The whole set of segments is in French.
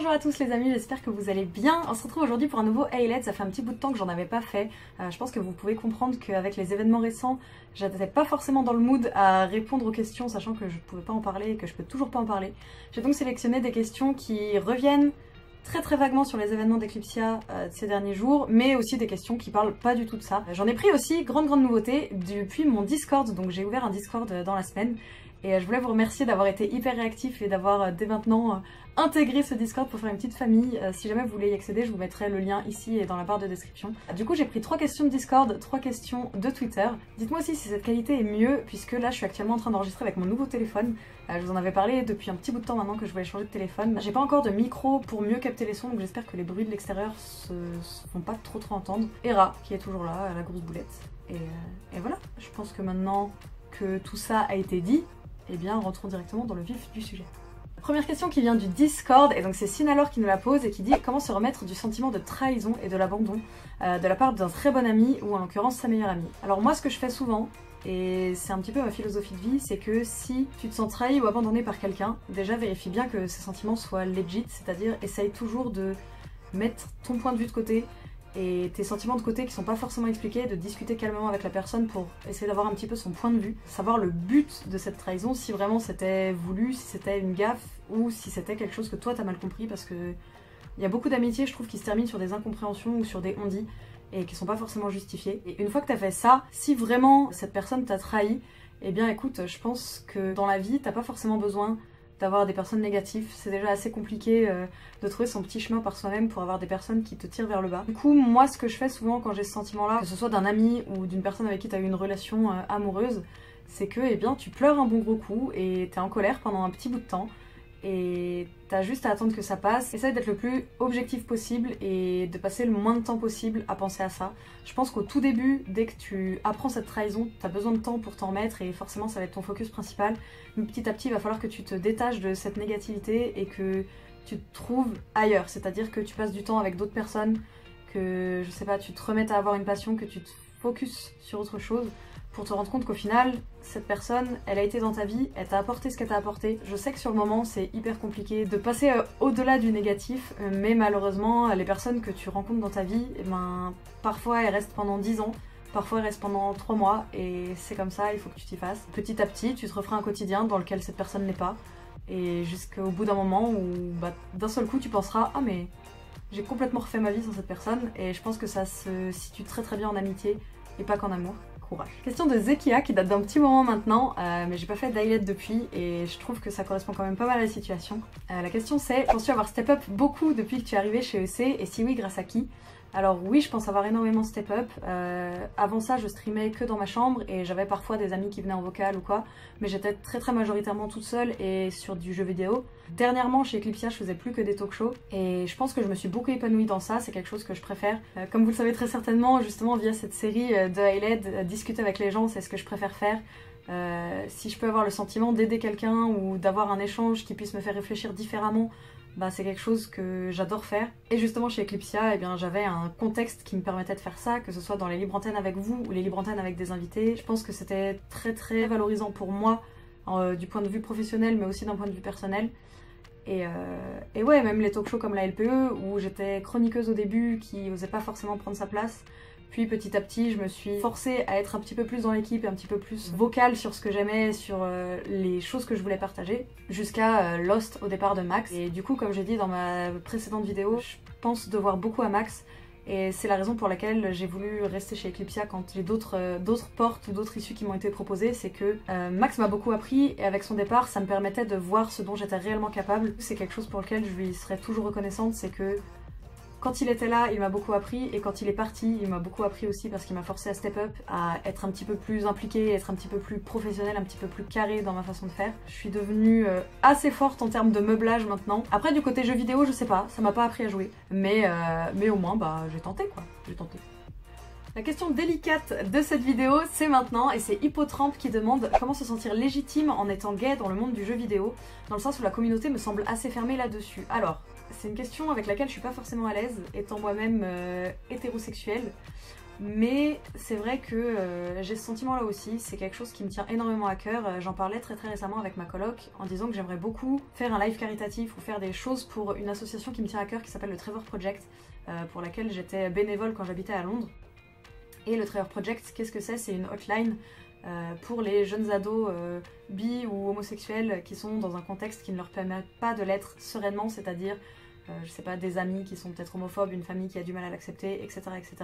Bonjour à tous les amis, j'espère que vous allez bien. On se retrouve aujourd'hui pour un nouveau Hey, ça fait un petit bout de temps que j'en avais pas fait. Je pense que vous pouvez comprendre qu'avec les événements récents, j'étais pas forcément dans le mood à répondre aux questions, sachant que je pouvais pas en parler et que je peux toujours pas en parler. J'ai donc sélectionné des questions qui reviennent très vaguement sur les événements d'Eclipsia de ces derniers jours, mais aussi des questions qui parlent pas du tout de ça. J'en ai pris aussi, grande nouveauté, depuis mon Discord, donc j'ai ouvert un Discord dans la semaine. Et je voulais vous remercier d'avoir été hyper réactifs et d'avoir dès maintenant intégré ce Discord pour faire une petite famille. Si jamais vous voulez y accéder, je vous mettrai le lien ici et dans la barre de description. Du coup, j'ai pris 3 questions de Discord, 3 questions de Twitter. Dites-moi aussi si cette qualité est mieux, puisque là, je suis actuellement en train d'enregistrer avec mon nouveau téléphone. Je vous en avais parlé depuis un petit bout de temps maintenant que je voulais changer de téléphone. J'ai pas encore de micro pour mieux capter les sons, donc j'espère que les bruits de l'extérieur se font pas trop entendre. Hera, qui est toujours là, la grosse boulette. Et voilà, je pense que maintenant que tout ça a été dit, eh bien, rentrons directement dans le vif du sujet. Première question qui vient du Discord, et donc c'est Sinalor qui nous la pose et qui dit comment se remettre du sentiment de trahison et de l'abandon de la part d'un très bon ami ou en l'occurrence sa meilleure amie. Alors moi ce que je fais souvent, et c'est un petit peu ma philosophie de vie, c'est que si tu te sens trahi ou abandonné par quelqu'un, déjà vérifie bien que ces sentiments soient legit, c'est-à-dire essaye toujours de mettre ton point de vue de côté et tes sentiments de côté qui sont pas forcément expliqués, de discuter calmement avec la personne pour essayer d'avoir un petit peu son point de vue, savoir le but de cette trahison, si vraiment c'était voulu, si c'était une gaffe ou si c'était quelque chose que toi t'as mal compris, parce que il y a beaucoup d'amitiés je trouve qui se terminent sur des incompréhensions ou sur des on-dit et qui sont pas forcément justifiées. Et une fois que t'as fait ça, si vraiment cette personne t'a trahi, eh bien écoute, je pense que dans la vie t'as pas forcément besoin d'avoir des personnes négatives, c'est déjà assez compliqué de trouver son petit chemin par soi-même pour avoir des personnes qui te tirent vers le bas. Du coup, moi ce que je fais souvent quand j'ai ce sentiment-là, que ce soit d'un ami ou d'une personne avec qui tu as eu une relation amoureuse, c'est que eh bien, tu pleures un bon gros coup et t'es en colère pendant un petit bout de temps et t'as juste à attendre que ça passe. Essaye d'être le plus objectif possible et de passer le moins de temps possible à penser à ça. Je pense qu'au tout début, dès que tu apprends cette trahison, t'as besoin de temps pour t'en remettre et forcément ça va être ton focus principal. Mais petit à petit, il va falloir que tu te détaches de cette négativité et que tu te trouves ailleurs. C'est-à-dire que tu passes du temps avec d'autres personnes, que je sais pas, tu te remettes à avoir une passion, que tu te focuses sur autre chose, pour te rendre compte qu'au final, cette personne, elle a été dans ta vie, elle t'a apporté ce qu'elle t'a apporté. Je sais que sur le moment, c'est hyper compliqué de passer au-delà du négatif, mais malheureusement, les personnes que tu rencontres dans ta vie, eh ben, parfois elles restent pendant 10 ans, parfois elles restent pendant 3 mois, et c'est comme ça, il faut que tu t'y fasses. Petit à petit, tu te referas un quotidien dans lequel cette personne n'est pas, et jusqu'au bout d'un moment où, bah, d'un seul coup, tu penseras « Ah mais j'ai complètement refait ma vie sans cette personne », et je pense que ça se situe très bien en amitié, et pas qu'en amour. Courage. Question de Zekia qui date d'un petit moment maintenant, mais j'ai pas fait d'highlight depuis et je trouve que ça correspond quand même pas mal à la situation. La question c'est, penses-tu avoir step up beaucoup depuis que tu es arrivé chez EC et si oui, grâce à qui? Alors oui, je pense avoir énormément step up. Avant ça, je streamais que dans ma chambre et j'avais parfois des amis qui venaient en vocal ou quoi, mais j'étais très majoritairement toute seule et sur du jeu vidéo. Dernièrement, chez Eclipsia, je faisais plus que des talk shows et je pense que je me suis beaucoup épanouie dans ça, c'est quelque chose que je préfère. Comme vous le savez très certainement, justement via cette série de Highlight, discuter avec les gens, c'est ce que je préfère faire. Si je peux avoir le sentiment d'aider quelqu'un ou d'avoir un échange qui puisse me faire réfléchir différemment, bah, c'est quelque chose que j'adore faire. Et justement chez Eclipsia, eh bien, j'avais un contexte qui me permettait de faire ça, que ce soit dans les libres antennes avec vous ou les libres antennes avec des invités. Je pense que c'était très valorisant pour moi, du point de vue professionnel mais aussi d'un point de vue personnel. Et ouais, même les talk shows comme la LPE, où j'étais chroniqueuse au début, qui osait pas forcément prendre sa place. Puis petit à petit, je me suis forcée à être un petit peu plus dans l'équipe et un petit peu plus vocale sur ce que j'aimais, sur les choses que je voulais partager, jusqu'à Lost au départ de Max. Et du coup, comme j'ai dit dans ma précédente vidéo, je pense devoir beaucoup à Max. Et c'est la raison pour laquelle j'ai voulu rester chez Eclipsia quand j'ai d'autres portes ou d'autres issues qui m'ont été proposées, c'est que Max m'a beaucoup appris et avec son départ, ça me permettait de voir ce dont j'étais réellement capable. C'est quelque chose pour lequel je lui serai toujours reconnaissante, c'est que quand il était là, il m'a beaucoup appris et quand il est parti, il m'a beaucoup appris aussi parce qu'il m'a forcé à step up, à être un petit peu plus impliquée, être un petit peu plus professionnelle, un petit peu plus carrée dans ma façon de faire. Je suis devenue assez forte en termes de meublage maintenant. Après du côté jeux vidéo, je sais pas, ça m'a pas appris à jouer. Mais au moins, bah j'ai tenté quoi, j'ai tenté. La question délicate de cette vidéo, c'est maintenant, et c'est Hippotrampe qui demande comment se sentir légitime en étant gay dans le monde du jeu vidéo, dans le sens où la communauté me semble assez fermée là-dessus. Alors, c'est une question avec laquelle je suis pas forcément à l'aise, étant moi-même hétérosexuelle. Mais c'est vrai que j'ai ce sentiment là aussi, c'est quelque chose qui me tient énormément à cœur. J'en parlais très récemment avec ma coloc en disant que j'aimerais beaucoup faire un live caritatif ou faire des choses pour une association qui me tient à cœur qui s'appelle le Trevor Project, pour laquelle j'étais bénévole quand j'habitais à Londres. Et le Trevor Project, qu'est-ce que c'est? C'est une hotline pour les jeunes ados bi ou homosexuels qui sont dans un contexte qui ne leur permet pas de l'être sereinement, c'est-à-dire je sais pas, des amis qui sont peut-être homophobes, une famille qui a du mal à l'accepter, etc., etc.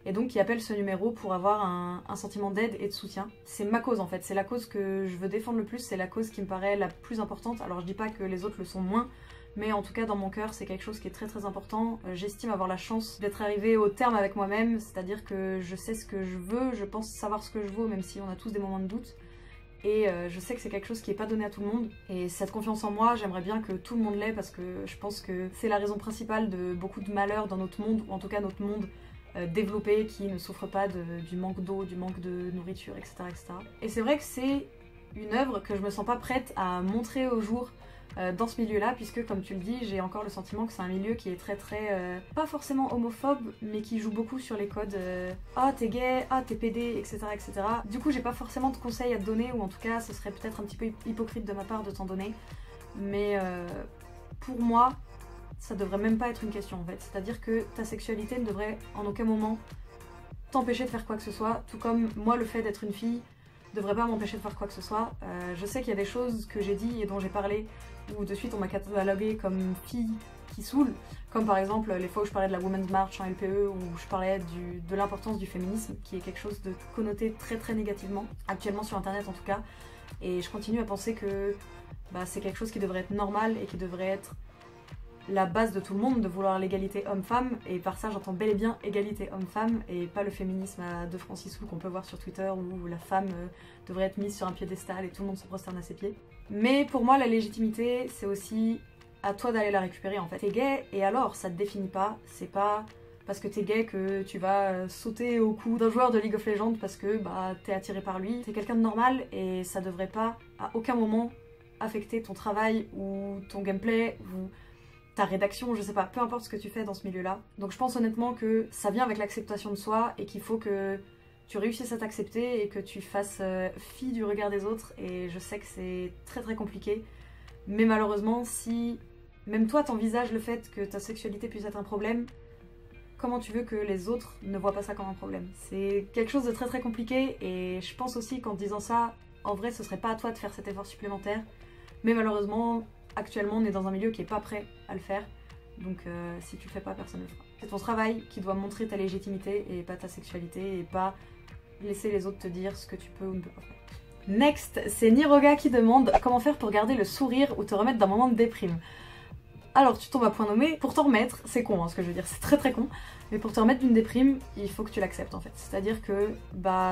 Et donc qui appellent ce numéro pour avoir un sentiment d'aide et de soutien. C'est ma cause en fait, c'est la cause que je veux défendre le plus, c'est la cause qui me paraît la plus importante. Alors je dis pas que les autres le sont moins, mais en tout cas dans mon cœur c'est quelque chose qui est très important. J'estime avoir la chance d'être arrivée au terme avec moi-même, c'est-à-dire que je sais ce que je veux, je pense savoir ce que je vaux même si on a tous des moments de doute. Et je sais que c'est quelque chose qui n'est pas donné à tout le monde. Et cette confiance en moi, j'aimerais bien que tout le monde l'ait parce que je pense que c'est la raison principale de beaucoup de malheurs dans notre monde, ou en tout cas notre monde développé qui ne souffre pas du manque d'eau, du manque de nourriture, etc. etc. Et c'est vrai que c'est une œuvre que je me sens pas prête à montrer au jour dans ce milieu-là, puisque comme tu le dis, j'ai encore le sentiment que c'est un milieu qui est très pas forcément homophobe, mais qui joue beaucoup sur les codes ah t'es gay, ah t'es pédé, etc., etc. Du coup j'ai pas forcément de conseils à te donner, ou en tout cas ce serait peut-être un petit peu hypocrite de ma part de t'en donner, mais pour moi ça devrait même pas être une question en fait, c'est-à-dire que ta sexualité ne devrait en aucun moment t'empêcher de faire quoi que ce soit, tout comme moi le fait d'être une fille devrait pas m'empêcher de faire quoi que ce soit. Je sais qu'il y a des choses que j'ai dit et dont j'ai parlé où de suite on m'a catalogué comme fille qui saoule, comme par exemple les fois où je parlais de la Women's March en LPE, où je parlais de l'importance du féminisme, qui est quelque chose de connoté très négativement, actuellement sur internet en tout cas, et je continue à penser que c'est quelque chose qui devrait être normal et qui devrait être la base de tout le monde, de vouloir l'égalité homme-femme, et par ça j'entends bel et bien égalité homme-femme et pas le féminisme à 2 francs 6 sous qu'on peut voir sur Twitter où la femme devrait être mise sur un piédestal et tout le monde se prosterne à ses pieds. Mais pour moi la légitimité c'est aussi à toi d'aller la récupérer en fait. T'es gay et alors ça te définit pas, c'est pas parce que t'es gay que tu vas sauter au cou d'un joueur de League of Legends parce que t'es attiré par lui. T'es quelqu'un de normal et ça devrait pas à aucun moment affecter ton travail ou ton gameplay ou ta rédaction, je sais pas, peu importe ce que tu fais dans ce milieu-là. Donc je pense honnêtement que ça vient avec l'acceptation de soi et qu'il faut que tu réussisses à t'accepter et que tu fasses fi du regard des autres. Et je sais que c'est très compliqué, mais malheureusement, si même toi t'envisages le fait que ta sexualité puisse être un problème, comment tu veux que les autres ne voient pas ça comme un problème? C'est quelque chose de très compliqué et je pense aussi qu'en disant ça, en vrai ce serait pas à toi de faire cet effort supplémentaire, mais malheureusement, actuellement, on est dans un milieu qui est pas prêt à le faire, donc si tu le fais pas, personne ne le fera. C'est ton travail qui doit montrer ta légitimité et pas ta sexualité et pas laisser les autres te dire ce que tu peux ou ne peux pas faire. Next, c'est Niroga qui demande comment faire pour garder le sourire ou te remettre d'un moment de déprime. Alors tu tombes à point nommé, pour t'en remettre, c'est con hein, ce que je veux dire, c'est très con, mais pour te remettre d'une déprime, il faut que tu l'acceptes en fait. C'est-à-dire que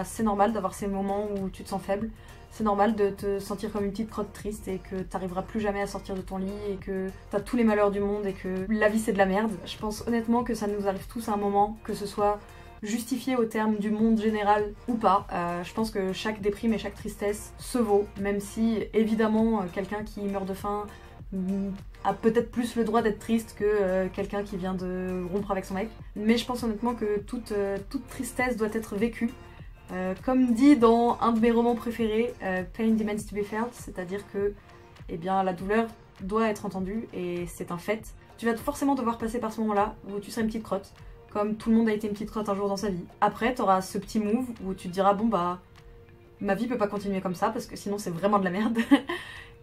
c'est normal d'avoir ces moments où tu te sens faible, c'est normal de te sentir comme une petite crotte triste et que t'arriveras plus jamais à sortir de ton lit et que t'as tous les malheurs du monde et que la vie c'est de la merde. Je pense honnêtement que ça nous arrive tous à un moment, que ce soit justifié au terme du monde général ou pas. Je pense que chaque déprime et chaque tristesse se vaut, même si évidemment quelqu'un qui meurt de faim a peut-être plus le droit d'être triste que quelqu'un qui vient de rompre avec son mec. Mais je pense honnêtement que toute tristesse doit être vécue. Comme dit dans un de mes romans préférés, Pain demands to be felt, c'est-à-dire que la douleur doit être entendue et c'est un fait. Tu vas forcément devoir passer par ce moment-là où tu seras une petite crotte, comme tout le monde a été une petite crotte un jour dans sa vie. Après, t'auras ce petit move où tu te diras bon ma vie peut pas continuer comme ça parce que sinon c'est vraiment de la merde.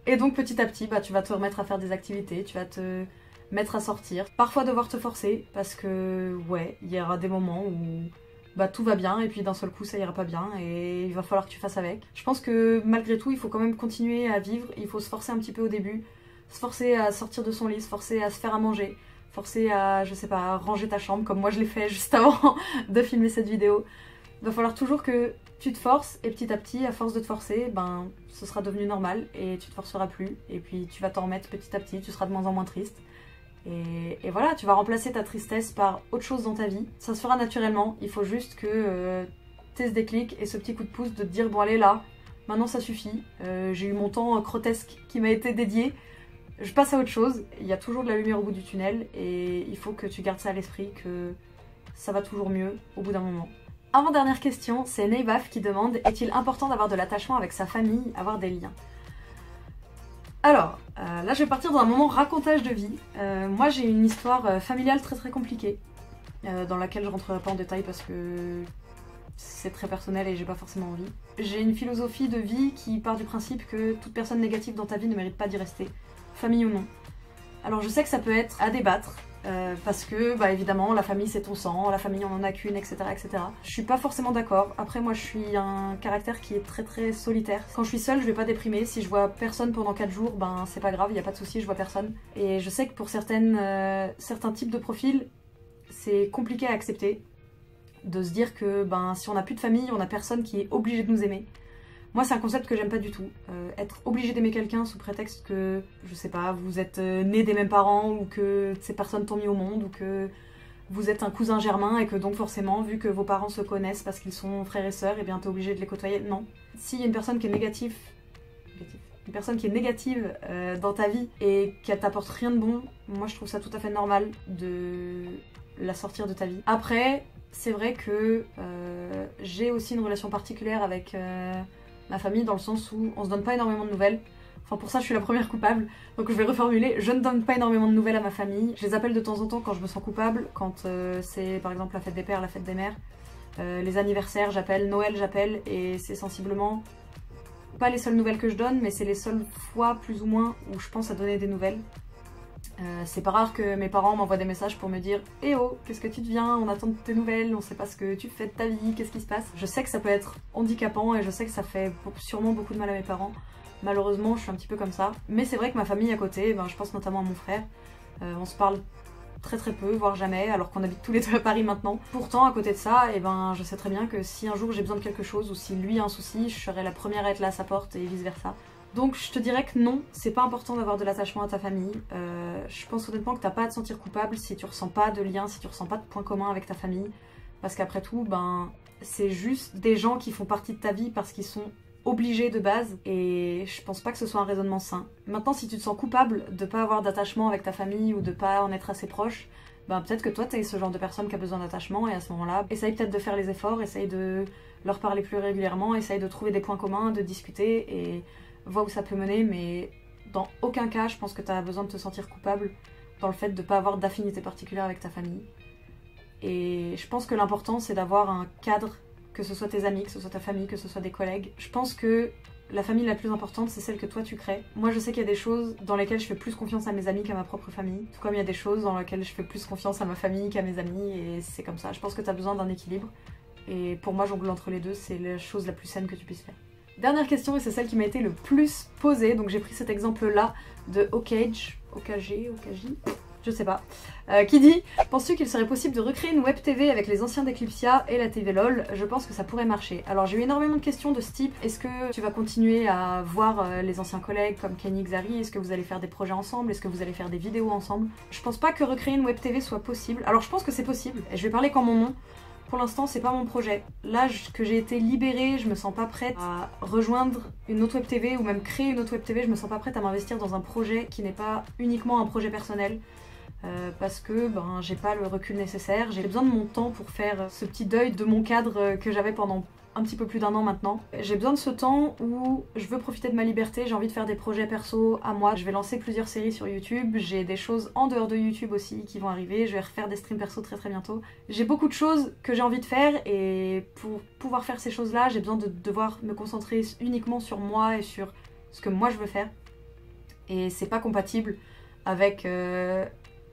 Et donc petit à petit, tu vas te remettre à faire des activités, tu vas te mettre à sortir. Parfois devoir te forcer parce que ouais, il y aura des moments où tout va bien et puis d'un seul coup ça ira pas bien et il va falloir que tu fasses avec. Je pense que malgré tout il faut quand même continuer à vivre, il faut se forcer un petit peu au début, se forcer à sortir de son lit, se forcer à se faire à manger, forcer à, je sais pas, ranger ta chambre comme moi je l'ai fait juste avant de filmer cette vidéo. Il va falloir toujours que tu te forces et petit à petit, à force de te forcer, ce sera devenu normal et tu te forceras plus et puis tu vas t'en remettre petit à petit, tu seras de moins en moins triste. Et voilà, tu vas remplacer ta tristesse par autre chose dans ta vie. Ça se fera naturellement, il faut juste que t'aies ce déclic et ce petit coup de pouce de te dire bon allez là, maintenant ça suffit, j'ai eu mon temps grotesque qui m'a été dédié, je passe à autre chose, il y a toujours de la lumière au bout du tunnel et il faut que tu gardes ça à l'esprit que ça va toujours mieux au bout d'un moment. Avant-dernière question, c'est Neybaf qui demande « Est-il important d'avoir de l'attachement avec sa famille, avoir des liens ?» Alors, là je vais partir dans un moment racontage de vie. Moi j'ai une histoire familiale très compliquée, dans laquelle je rentrerai pas en détail parce que c'est très personnel et j'ai pas forcément envie. J'ai une philosophie de vie qui part du principe que toute personne négative dans ta vie ne mérite pas d'y rester, famille ou non. Alors je sais que ça peut être à débattre, parce que bah évidemment la famille c'est ton sang, la famille on en a qu'une, etc. etc. Je suis pas forcément d'accord. Après moi je suis un caractère qui est très solitaire. Quand je suis seule je vais pas déprimer, si je vois personne pendant 4 jours, ben c'est pas grave, y a pas de souci, je vois personne. Et je sais que pour certains types de profils, c'est compliqué à accepter. De se dire que ben si on a plus de famille, on a personne qui est obligé de nous aimer. Moi c'est un concept que j'aime pas du tout. Être obligé d'aimer quelqu'un sous prétexte que, je sais pas, vous êtes nés des mêmes parents ou que ces personnes t'ont mis au monde ou que vous êtes un cousin germain et que donc forcément, vu que vos parents se connaissent parce qu'ils sont frères et sœurs, et bien t'es obligé de les côtoyer. Non. S'il y a une personne qui est négative dans ta vie et qu'elle t'apporte rien de bon, moi je trouve ça tout à fait normal de la sortir de ta vie. Après, c'est vrai que j'ai aussi une relation particulière avec ma famille dans le sens où on se donne pas énormément de nouvelles. Enfin pour ça je suis la première coupable, donc je vais reformuler, je ne donne pas énormément de nouvelles à ma famille. Je les appelle de temps en temps quand je me sens coupable, quand c'est par exemple la fête des pères, la fête des mères, les anniversaires j'appelle, Noël j'appelle, et c'est sensiblement pas les seules nouvelles que je donne, mais c'est les seules fois plus ou moins où je pense à donner des nouvelles. C'est pas rare que mes parents m'envoient des messages pour me dire « Eh oh, qu'est-ce que tu deviens? On attend tes nouvelles, on sait pas ce que tu fais de ta vie, qu'est-ce qui se passe ?» Je sais que ça peut être handicapant et je sais que ça fait sûrement beaucoup de mal à mes parents. Malheureusement, je suis un petit peu comme ça. Mais c'est vrai que ma famille à côté, ben, je pense notamment à mon frère, on se parle très peu, voire jamais, alors qu'on habite tous les deux à Paris maintenant. Pourtant, à côté de ça, eh ben, je sais très bien que si un jour j'ai besoin de quelque chose ou si lui a un souci, je serai la première à être là à sa porte et vice versa. Donc je te dirais que non, c'est pas important d'avoir de l'attachement à ta famille. Je pense honnêtement que t'as pas à te sentir coupable si tu ressens pas de lien, si tu ressens pas de points communs avec ta famille. Parce qu'après tout, ben, c'est juste des gens qui font partie de ta vie parce qu'ils sont obligés de base. Et je pense pas que ce soit un raisonnement sain. Maintenant, si tu te sens coupable de pas avoir d'attachement avec ta famille ou de pas en être assez proche, ben peut-être que toi t'es ce genre de personne qui a besoin d'attachement et à ce moment-là, essaye peut-être de faire les efforts, essaye de leur parler plus régulièrement, essaye de trouver des points communs, de discuter et vois où ça peut mener, mais dans aucun cas je pense que tu as besoin de te sentir coupable dans le fait de ne pas avoir d'affinité particulière avec ta famille. Et je pense que l'important c'est d'avoir un cadre, que ce soit tes amis, que ce soit ta famille, que ce soit des collègues. Je pense que la famille la plus importante c'est celle que toi tu crées. Moi je sais qu'il y a des choses dans lesquelles je fais plus confiance à mes amis qu'à ma propre famille, tout comme il y a des choses dans lesquelles je fais plus confiance à ma famille qu'à mes amis, et c'est comme ça. Je pense que tu as besoin d'un équilibre, et pour moi jongler entre les deux c'est la chose la plus saine que tu puisses faire. Dernière question, et c'est celle qui m'a été le plus posée, donc j'ai pris cet exemple-là de Okage, je sais pas, qui dit « Penses-tu qu'il serait possible de recréer une web TV avec les anciens d'Eclipsia et la TV LOL? Je pense que ça pourrait marcher. » Alors j'ai eu énormément de questions de ce type. Est-ce que tu vas continuer à voir les anciens collègues comme Kenny, Xari? Est-ce que vous allez faire des projets ensemble? Est-ce que vous allez faire des vidéos ensemble? Je pense pas que recréer une web TV soit possible. Alors je pense que c'est possible, et je vais parler qu'en mon nom. Pour l'instant, c'est pas mon projet. Là que j'ai été libérée, je me sens pas prête à rejoindre une autre web TV ou même créer une autre web TV. Je me sens pas prête à m'investir dans un projet qui n'est pas uniquement un projet personnel. Parce que ben, j'ai pas le recul nécessaire. J'ai besoin de mon temps pour faire ce petit deuil de mon cadre que j'avais pendant un petit peu plus d'1 an maintenant. J'ai besoin de ce temps où je veux profiter de ma liberté, j'ai envie de faire des projets perso à moi. Je vais lancer plusieurs séries sur YouTube, j'ai des choses en dehors de YouTube aussi qui vont arriver, je vais refaire des streams perso très bientôt. J'ai beaucoup de choses que j'ai envie de faire, et pour pouvoir faire ces choses-là, j'ai besoin de devoir me concentrer uniquement sur moi et sur ce que moi je veux faire. Et c'est pas compatible avec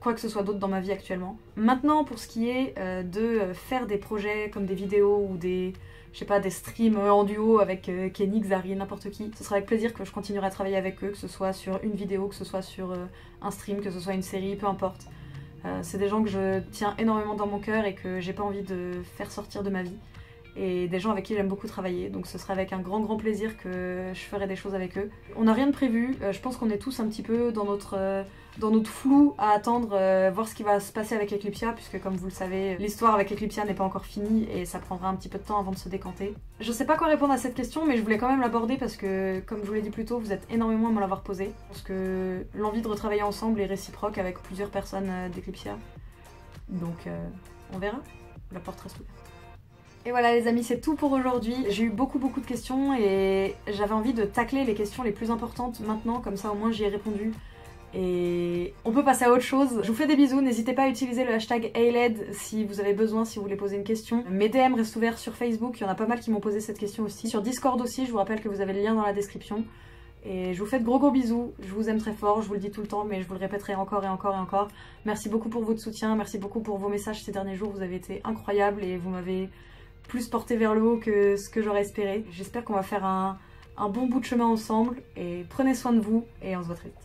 quoi que ce soit d'autre dans ma vie actuellement. Maintenant, pour ce qui est de faire des projets comme des vidéos ou des, je sais pas, des streams en duo avec Kenny, Xari, n'importe qui, ce sera avec plaisir que je continuerai à travailler avec eux, que ce soit sur une vidéo, que ce soit sur un stream, que ce soit une série, peu importe. C'est des gens que je tiens énormément dans mon cœur et que j'ai pas envie de faire sortir de ma vie. Et des gens avec qui j'aime beaucoup travailler, donc ce sera avec un grand plaisir que je ferai des choses avec eux. On n'a rien de prévu, je pense qu'on est tous un petit peu dans notre flou à attendre, voir ce qui va se passer avec Eclipsia, puisque comme vous le savez, l'histoire avec Eclipsia n'est pas encore finie et ça prendra un petit peu de temps avant de se décanter. Je sais pas quoi répondre à cette question, mais je voulais quand même l'aborder parce que, comme je vous l'ai dit plus tôt, vous êtes énormément à me l'avoir posé. Parce que l'envie de retravailler ensemble est réciproque avec plusieurs personnes d'Eclipsia. Donc on verra, la porte reste ouverte. Et voilà les amis, c'est tout pour aujourd'hui. J'ai eu beaucoup de questions et j'avais envie de tacler les questions les plus importantes maintenant, comme ça au moins j'y ai répondu. Et on peut passer à autre chose. Je vous fais des bisous, n'hésitez pas à utiliser le hashtag ALED si vous avez besoin, si vous voulez poser une question. Mes DM restent ouverts sur Facebook, il y en a pas mal qui m'ont posé cette question aussi. Sur Discord aussi, je vous rappelle que vous avez le lien dans la description. Et je vous fais de gros bisous, je vous aime très fort, je vous le dis tout le temps, mais je vous le répéterai encore et encore et encore. Merci beaucoup pour votre soutien, merci beaucoup pour vos messages ces derniers jours, vous avez été incroyables et vous m'avez plus porté vers le haut que ce que j'aurais espéré. J'espère qu'on va faire un bon bout de chemin ensemble et prenez soin de vous et on se voit très vite.